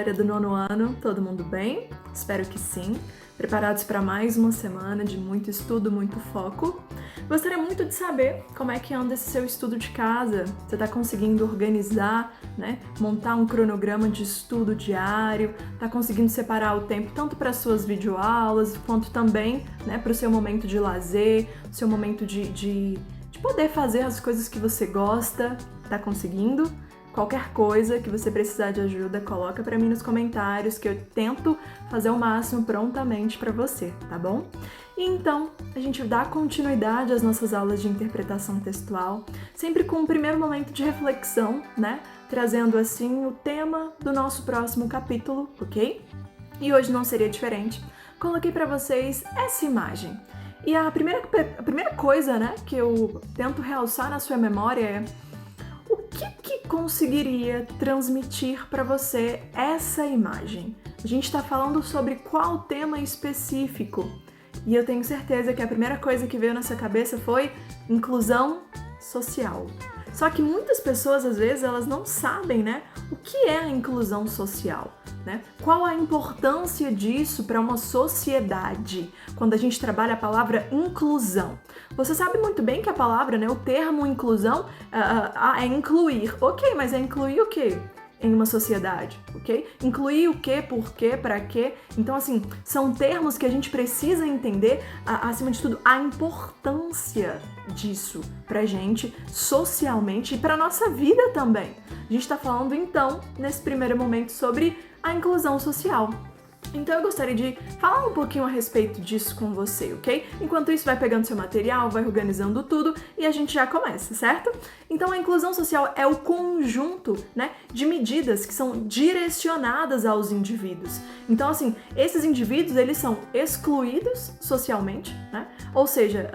galera do 9º ano, todo mundo bem? Espero que sim. Preparados para mais uma semana de muito estudo, muito foco? Gostaria muito de saber como é que anda esse seu estudo de casa. Você está conseguindo organizar, né? Montar um cronograma de estudo diário? Está conseguindo separar o tempo tanto para suas videoaulas, quanto também, né, para o seu momento de lazer, seu momento de poder fazer as coisas que você gosta? Está conseguindo? Qualquer coisa que você precisar de ajuda, coloca pra mim nos comentários que eu tento fazer o máximo prontamente pra você, tá bom? E então, a gente dá continuidade às nossas aulas de interpretação textual, sempre com um primeiro momento de reflexão, né? Trazendo assim o tema do nosso próximo capítulo, ok? E hoje não seria diferente. Coloquei pra vocês essa imagem. E a primeira coisa, né, que eu tento realçar na sua memória é: o que conseguiria transmitir para você essa imagem? A gente está falando sobre qual tema específico? E eu tenho certeza que a primeira coisa que veio na sua cabeça foi inclusão social. Só que muitas pessoas, às vezes, elas não sabem, né, o que é a inclusão social, né? Qual a importância disso para uma sociedade, quando a gente trabalha a palavra inclusão. Você sabe muito bem que a palavra, né, o termo inclusão é incluir. Ok, mas é incluir o quê? Em uma sociedade, ok? Incluir o quê, por quê, para quê? Então, assim, são termos que a gente precisa entender, acima de tudo, a importância disso pra gente, socialmente e pra nossa vida também. A gente tá falando, então, nesse primeiro momento, sobre a inclusão social. Então eu gostaria de falar um pouquinho a respeito disso com você, ok? Enquanto isso, vai pegando seu material, vai organizando tudo e a gente já começa, certo? Então a inclusão social é o conjunto, né, de medidas que são direcionadas aos indivíduos. Então, assim, esses indivíduos, eles são excluídos socialmente, né? Ou seja,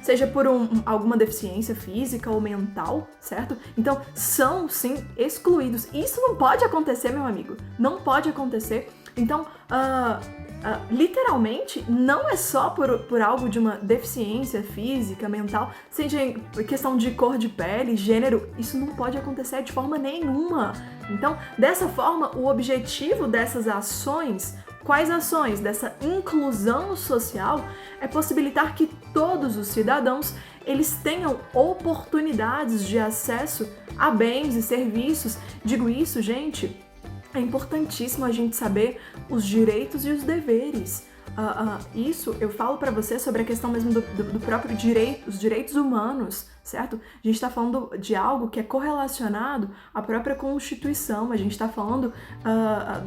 seja por alguma deficiência física ou mental, certo? Então, são, sim, excluídos. Isso não pode acontecer, meu amigo. Não pode acontecer. Então, literalmente, não é só por algo de uma deficiência física, mental, seja questão de cor de pele, gênero, isso não pode acontecer de forma nenhuma. Então, dessa forma, o objetivo dessas ações, quais ações? Dessa inclusão social, é possibilitar que todos os cidadãos eles tenham oportunidades de acesso a bens e serviços. Digo isso, gente, é importantíssimo a gente saber os direitos e os deveres. Isso eu falo pra você sobre a questão mesmo do próprio direito, os direitos humanos, certo? A gente tá falando de algo que é correlacionado à própria Constituição, a gente tá falando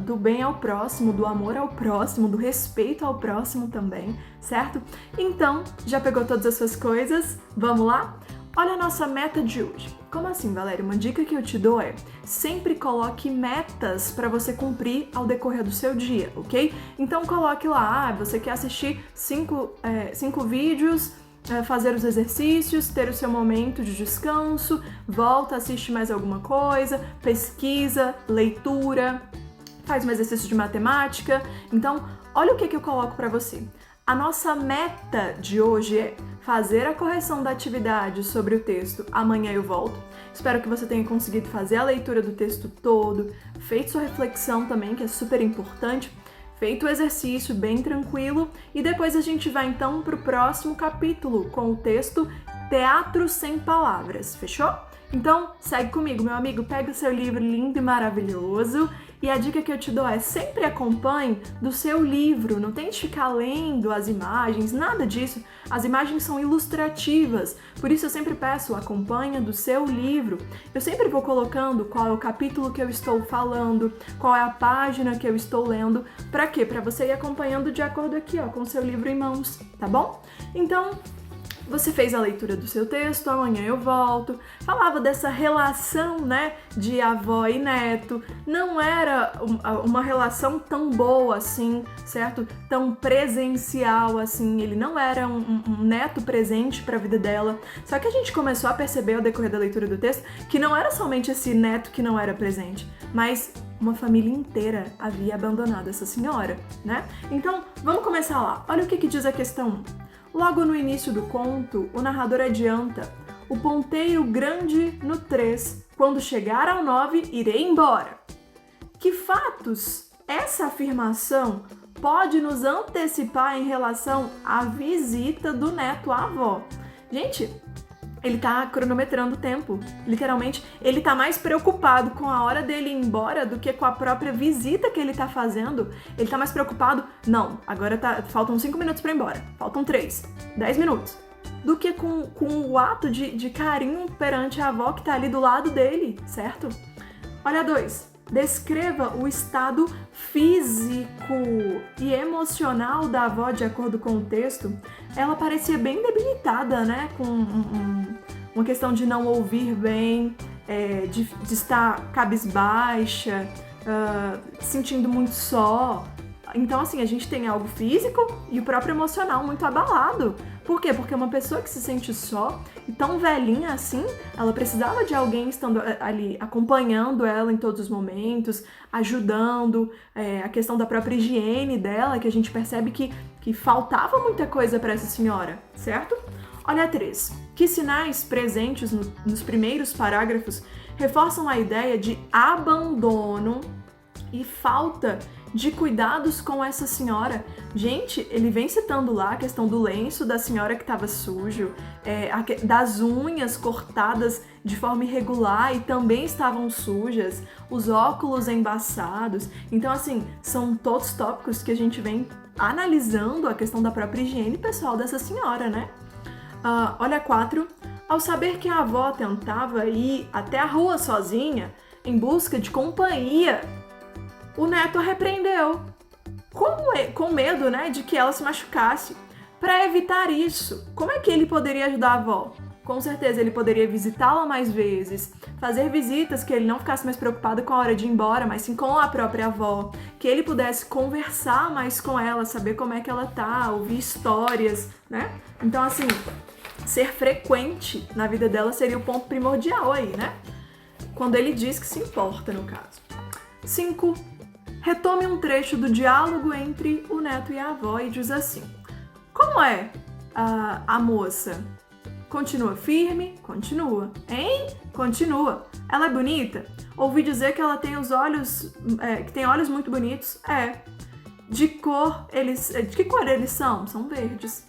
do bem ao próximo, do amor ao próximo, do respeito ao próximo também, certo? Então, já pegou todas as suas coisas? Vamos lá? Olha a nossa meta de hoje. Como assim, Valéria? Uma dica que eu te dou é: sempre coloque metas para você cumprir ao decorrer do seu dia, ok? Então coloque lá, você quer assistir 5 vídeos, fazer os exercícios, ter o seu momento de descanso, volta, assiste mais alguma coisa, pesquisa, leitura, faz um exercício de matemática. Então, olha o que eu coloco para você. A nossa meta de hoje é fazer a correção da atividade sobre o texto Amanhã Eu Volto. Espero que você tenha conseguido fazer a leitura do texto todo, feito sua reflexão também, que é super importante, feito o exercício bem tranquilo, e depois a gente vai então para o próximo capítulo com o texto Teatro Sem Palavras, fechou? Então, segue comigo, meu amigo, pega o seu livro lindo e maravilhoso, e a dica que eu te dou é: sempre acompanhe do seu livro, não tente ficar lendo as imagens, nada disso. As imagens são ilustrativas, por isso eu sempre peço, acompanha do seu livro. Eu sempre vou colocando qual é o capítulo que eu estou falando, qual é a página que eu estou lendo, pra quê? Pra você ir acompanhando de acordo aqui, ó, com o seu livro em mãos, tá bom? Então, você fez a leitura do seu texto, Amanhã Eu Volto, falava dessa relação, né, de avó e neto, não era uma relação tão boa assim, certo? Tão presencial assim, ele não era um neto presente para a vida dela, só que a gente começou a perceber ao decorrer da leitura do texto que não era somente esse neto que não era presente, mas uma família inteira havia abandonado essa senhora, né? Então, vamos começar lá. Olha o que diz a questão 1. Logo no início do conto, o narrador adianta: o ponteiro grande no 3, quando chegar ao 9, irei embora. Que fatos essa afirmação pode nos antecipar em relação à visita do neto à avó? Gente, ele tá cronometrando o tempo. Literalmente, ele tá mais preocupado com a hora dele ir embora do que com a própria visita que ele tá fazendo. Ele tá mais preocupado, não, agora faltam 5 minutos pra ir embora, faltam 3, 10 minutos. Do que com o ato de carinho perante a avó que tá ali do lado dele, certo? Olha 2. Descreva o estado físico e emocional da avó de acordo com o texto. Ela parecia bem debilitada, né? Com uma questão de não ouvir bem, de estar cabisbaixa, sentindo muito só. Então, assim, a gente tem algo físico e o próprio emocional muito abalado. Por quê? Porque uma pessoa que se sente só e tão velhinha assim, ela precisava de alguém estando ali acompanhando ela em todos os momentos, ajudando, a questão da própria higiene dela, que a gente percebe que faltava muita coisa para essa senhora, certo? Olha 3. Que sinais presentes nos primeiros parágrafos reforçam a ideia de abandono e falta de cuidados com essa senhora. Gente, ele vem citando lá a questão do lenço da senhora que estava sujo, das unhas cortadas de forma irregular e também estavam sujas, os óculos embaçados. Então, assim, são todos tópicos que a gente vem analisando a questão da própria higiene pessoal dessa senhora, né? Olha 4. Ao saber que a avó tentava ir até a rua sozinha, em busca de companhia, o neto a repreendeu, com medo, né, de que ela se machucasse. Para evitar isso, como é que ele poderia ajudar a avó? Com certeza ele poderia visitá-la mais vezes, fazer visitas que ele não ficasse mais preocupado com a hora de ir embora, mas sim com a própria avó, que ele pudesse conversar mais com ela, saber como é que ela tá, ouvir histórias, né? Então, assim, ser frequente na vida dela seria o ponto primordial aí, né? Quando ele diz que se importa, no caso. 5. Retome um trecho do diálogo entre o neto e a avó e diz assim: como é a moça? Continua firme? Continua. Hein? Continua. Ela é bonita? Ouvi dizer que ela tem os olhos, que tem olhos muito bonitos. De que cor eles são? São verdes.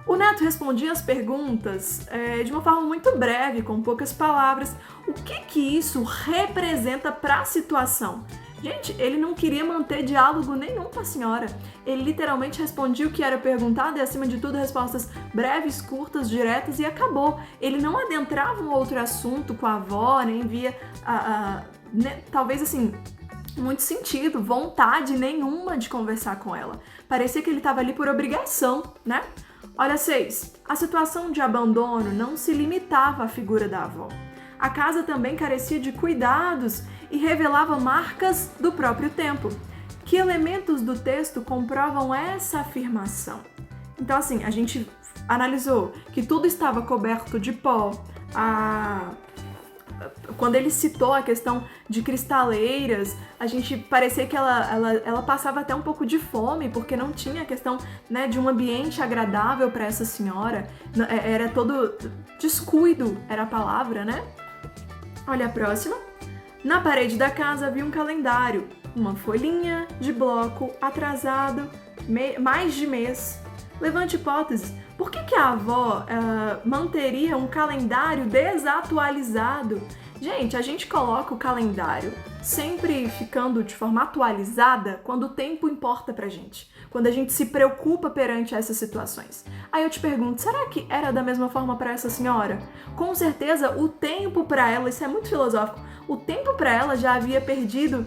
O neto respondia as perguntas de uma forma muito breve, com poucas palavras. O que isso representa para a situação? Gente, ele não queria manter diálogo nenhum com a senhora. Ele literalmente respondia o que era perguntado e, acima de tudo, respostas breves, curtas, diretas e acabou. Ele não adentrava um outro assunto com a avó, nem via, talvez assim, muito sentido, vontade nenhuma de conversar com ela. Parecia que ele estava ali por obrigação, né? Olha 6. A situação de abandono não se limitava à figura da avó. A casa também carecia de cuidados e revelava marcas do próprio tempo. Que elementos do texto comprovam essa afirmação? Então, assim, a gente analisou que tudo estava coberto de pó. Quando ele citou a questão de cristaleiras, a gente parecia que ela passava até um pouco de fome, porque não tinha a questão, né, de um ambiente agradável para essa senhora. Era todo descuido, era a palavra, né? Olha a próxima. Na parede da casa havia um calendário, uma folhinha de bloco atrasado, mais de mês. Levante hipóteses. Por que a avó manteria um calendário desatualizado? Gente, a gente coloca o calendário sempre ficando de forma atualizada quando o tempo importa pra gente, quando a gente se preocupa perante essas situações. Aí eu te pergunto, será que era da mesma forma para essa senhora? Com certeza o tempo para ela, isso é muito filosófico, o tempo para ela já havia perdido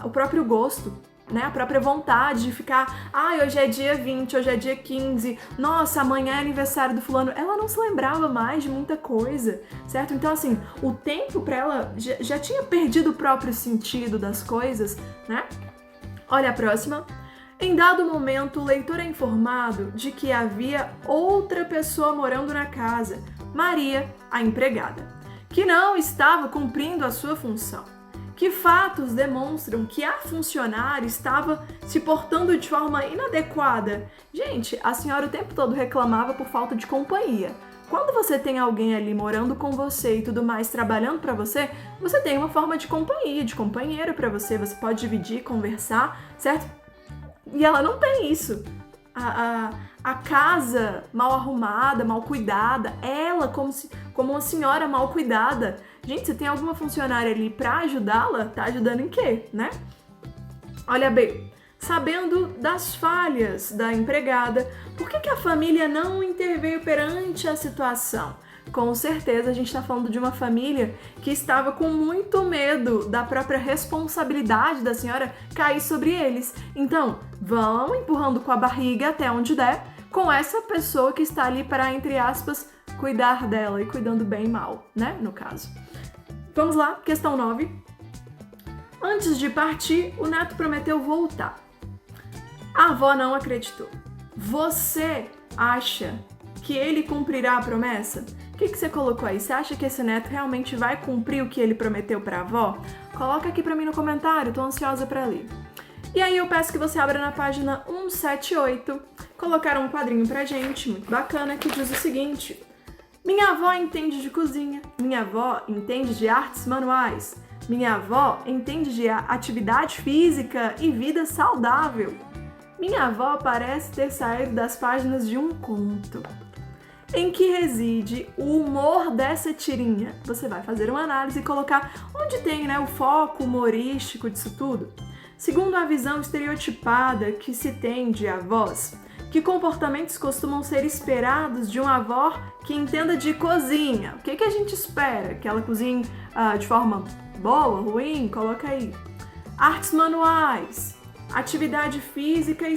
o próprio gosto, né? A própria vontade de ficar, hoje é dia 20, hoje é dia 15, nossa, amanhã é aniversário do fulano. Ela não se lembrava mais de muita coisa, certo? Então, assim, o tempo para ela já tinha perdido o próprio sentido das coisas, né? Olha a próxima. Em dado momento, o leitor é informado de que havia outra pessoa morando na casa, Maria, a empregada, que não estava cumprindo a sua função. Que fatos demonstram que a funcionária estava se portando de forma inadequada? Gente, a senhora o tempo todo reclamava por falta de companhia. quando você tem alguém ali morando com você e tudo mais, trabalhando para você, você tem uma forma de companhia, de companheiro para você pode dividir, conversar, certo? E ela não tem isso. A casa mal arrumada, mal cuidada, ela como uma senhora mal cuidada. Gente, se tem alguma funcionária ali pra ajudá-la, tá ajudando em quê, né? Olha bem, sabendo das falhas da empregada, por que a família não interveio perante a situação? Com certeza a gente está falando de uma família que estava com muito medo da própria responsabilidade da senhora cair sobre eles. Então, vão empurrando com a barriga até onde der, com essa pessoa que está ali para, entre aspas, cuidar dela e cuidando bem e mal, né, no caso. Vamos lá, questão 9. Antes de partir, o neto prometeu voltar. A avó não acreditou. Você acha que ele cumprirá a promessa? O que você colocou aí? Você acha que esse neto realmente vai cumprir o que ele prometeu para a avó? Coloca aqui para mim no comentário, tô ansiosa para ler. E aí eu peço que você abra na página 178, colocaram um quadrinho pra gente, muito bacana, que diz o seguinte: minha avó entende de cozinha, minha avó entende de artes manuais, minha avó entende de atividade física e vida saudável. Minha avó parece ter saído das páginas de um conto. Em que reside o humor dessa tirinha? Você vai fazer uma análise e colocar onde tem, né, o foco humorístico disso tudo. Segundo a visão estereotipada que se tem de avós, que comportamentos costumam ser esperados de uma avó que entenda de cozinha? O que a gente espera? Que ela cozinhe de forma boa, ruim? Coloca aí. Artes manuais, atividade física e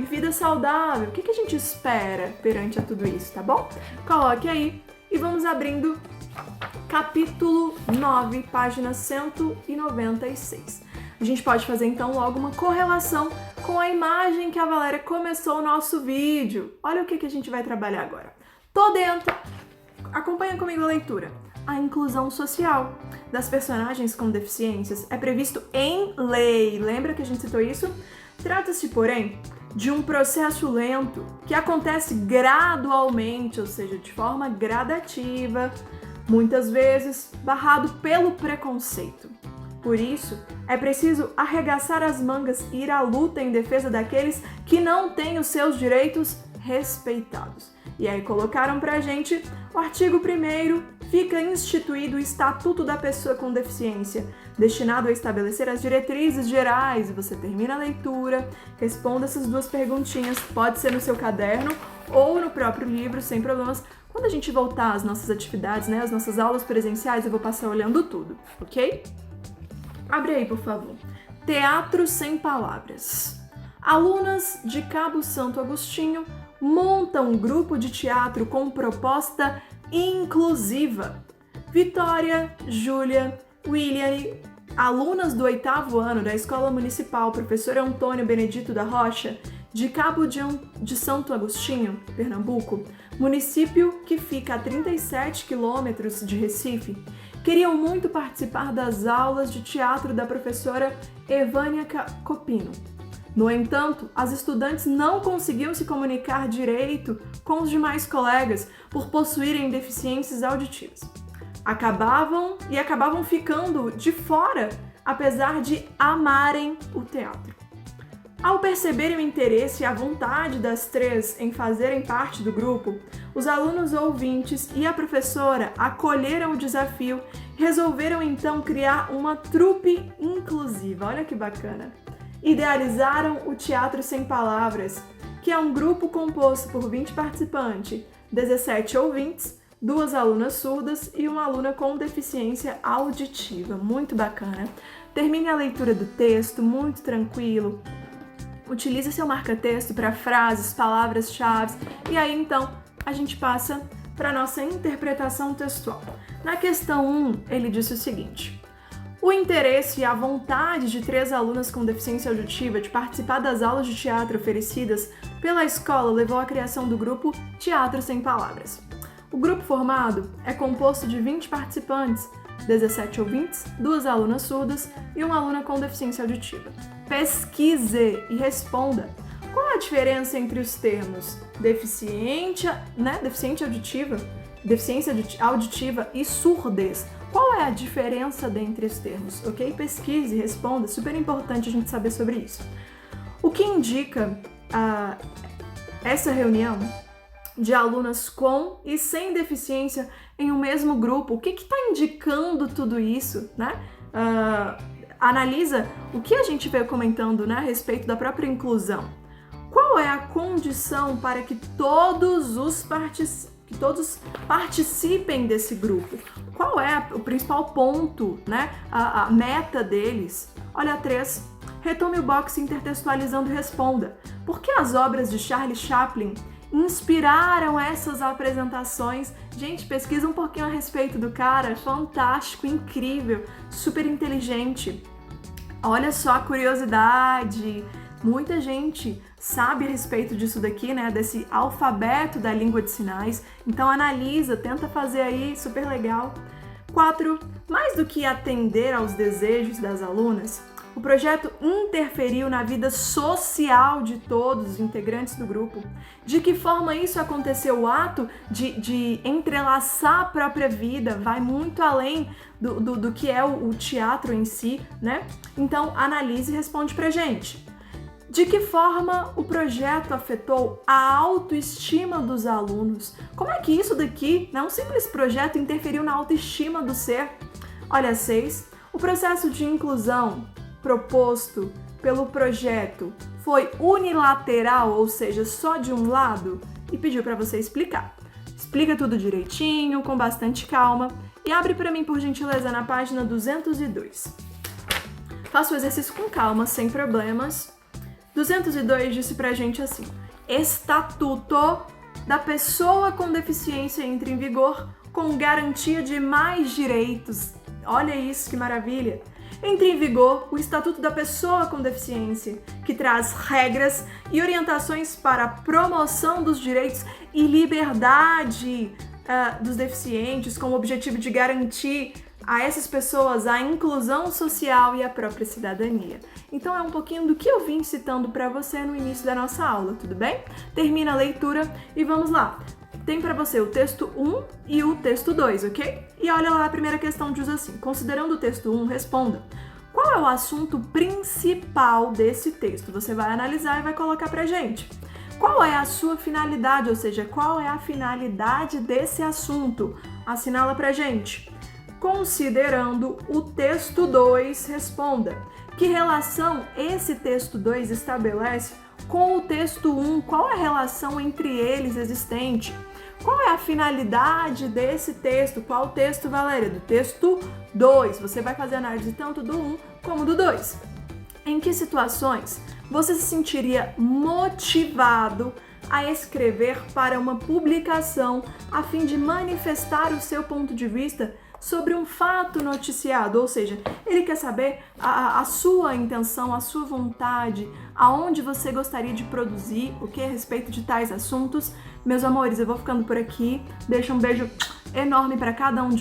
vida saudável. O que a gente espera perante a tudo isso, tá bom? Coloque aí e vamos abrindo capítulo 9, página 196. A gente pode fazer então logo uma correlação com a imagem que a Valéria começou o nosso vídeo. Olha o que a gente vai trabalhar agora. Tô dentro. Acompanha comigo a leitura. A inclusão social das personagens com deficiências é previsto em lei. Lembra que a gente citou isso? Trata-se, porém, de um processo lento que acontece gradualmente, ou seja, de forma gradativa, muitas vezes barrado pelo preconceito. Por isso, é preciso arregaçar as mangas e ir à luta em defesa daqueles que não têm os seus direitos respeitados. E aí colocaram pra gente o artigo 1º, fica instituído o Estatuto da Pessoa com Deficiência, destinado a estabelecer as diretrizes gerais. E você termina a leitura, responda essas duas perguntinhas, pode ser no seu caderno ou no próprio livro, sem problemas. Quando a gente voltar às nossas atividades, né, às nossas aulas presenciais, eu vou passar olhando tudo, ok? Abre aí, por favor. Teatro sem palavras. Alunas de Cabo Santo Agostinho montam um grupo de teatro com proposta inclusiva. Vitória, Júlia, William, alunas do 8º ano da Escola Municipal Professor Antônio Benedito da Rocha, de Cabo de Santo Agostinho, Pernambuco, município que fica a 37 quilômetros de Recife, queriam muito participar das aulas de teatro da professora Evânia Copino. No entanto, as estudantes não conseguiam se comunicar direito com os demais colegas por possuírem deficiências auditivas. Acabavam ficando de fora, apesar de amarem o teatro. Ao perceberem o interesse e a vontade das três em fazerem parte do grupo, os alunos ouvintes e a professora acolheram o desafio e resolveram então criar uma trupe inclusiva. Olha que bacana! Idealizaram o Teatro Sem Palavras, que é um grupo composto por 20 participantes, 17 ouvintes, 2 alunas surdas e uma aluna com deficiência auditiva. Muito bacana! Termine a leitura do texto, muito tranquilo. Utilize seu marca-texto para frases, palavras-chave e aí então a gente passa para a nossa interpretação textual. Na questão 1, ele disse o seguinte: o interesse e a vontade de 3 alunas com deficiência auditiva de participar das aulas de teatro oferecidas pela escola levou à criação do grupo Teatro Sem Palavras. O grupo formado é composto de 20 participantes, 17 ouvintes, 2 alunas surdas e uma aluna com deficiência auditiva. Pesquise e responda Qual é a diferença entre os termos deficiência auditiva e surdez? Qual é a diferença dentre os termos, ok? Pesquise, responda, super importante a gente saber sobre isso. O que indica essa reunião de alunas com e sem deficiência em um mesmo grupo? O que está indicando tudo isso, né? Analisa o que a gente veio comentando, né, a respeito da própria inclusão. Qual é a condição para que todos participem desse grupo? Qual é o principal ponto, né, a meta deles? Olha a 3. Retome o box intertextualizando e responda. Por que as obras de Charlie Chaplin inspiraram essas apresentações? Gente, pesquisa um pouquinho a respeito do cara, fantástico, incrível, super inteligente. Olha só a curiosidade, muita gente sabe a respeito disso daqui, né, desse alfabeto da língua de sinais, então analisa, tenta fazer aí, super legal. 4. Mais do que atender aos desejos das alunas, o projeto interferiu na vida social de todos os integrantes do grupo. De que forma isso aconteceu? O ato de entrelaçar a própria vida vai muito além do que é o teatro em si, né? Então, analise e responde pra gente. De que forma o projeto afetou a autoestima dos alunos? Como é que isso daqui, né, um simples projeto, interferiu na autoestima do ser? Olha, 6. O processo de inclusão proposto pelo projeto foi unilateral, ou seja, só de um lado? E pediu para você explicar. Explica tudo direitinho, com bastante calma e abre para mim, por gentileza, na página 202. Faça o exercício com calma, sem problemas. 202 disse pra gente assim: Estatuto da pessoa com deficiência entra em vigor com garantia de mais direitos. Olha isso, que maravilha! Entra em vigor o Estatuto da Pessoa com Deficiência, que traz regras e orientações para a promoção dos direitos e liberdade dos deficientes, com o objetivo de garantir a essas pessoas a inclusão social e a própria cidadania. Então é um pouquinho do que eu vim citando para você no início da nossa aula, tudo bem? Termina a leitura e vamos lá. Tem para você o texto 1 e o texto 2, ok? E olha lá, a primeira questão diz assim: considerando o texto 1, responda. Qual é o assunto principal desse texto? Você vai analisar e vai colocar pra gente. Qual é a sua finalidade, ou seja, qual é a finalidade desse assunto? Assinala pra gente. Considerando o texto 2, responda. Que relação esse texto 2 estabelece com o texto 1? Qual é a relação entre eles existente? Qual é a finalidade desse texto? Qual texto, Valéria? Do texto 2. Você vai fazer análise tanto do 1 como do 2. Em que situações você se sentiria motivado a escrever para uma publicação a fim de manifestar o seu ponto de vista sobre um fato noticiado? Ou seja, ele quer saber a sua intenção, a sua vontade, aonde você gostaria de produzir o que a respeito de tais assuntos. Meus amores, eu vou ficando por aqui. Deixo um beijo enorme para cada um de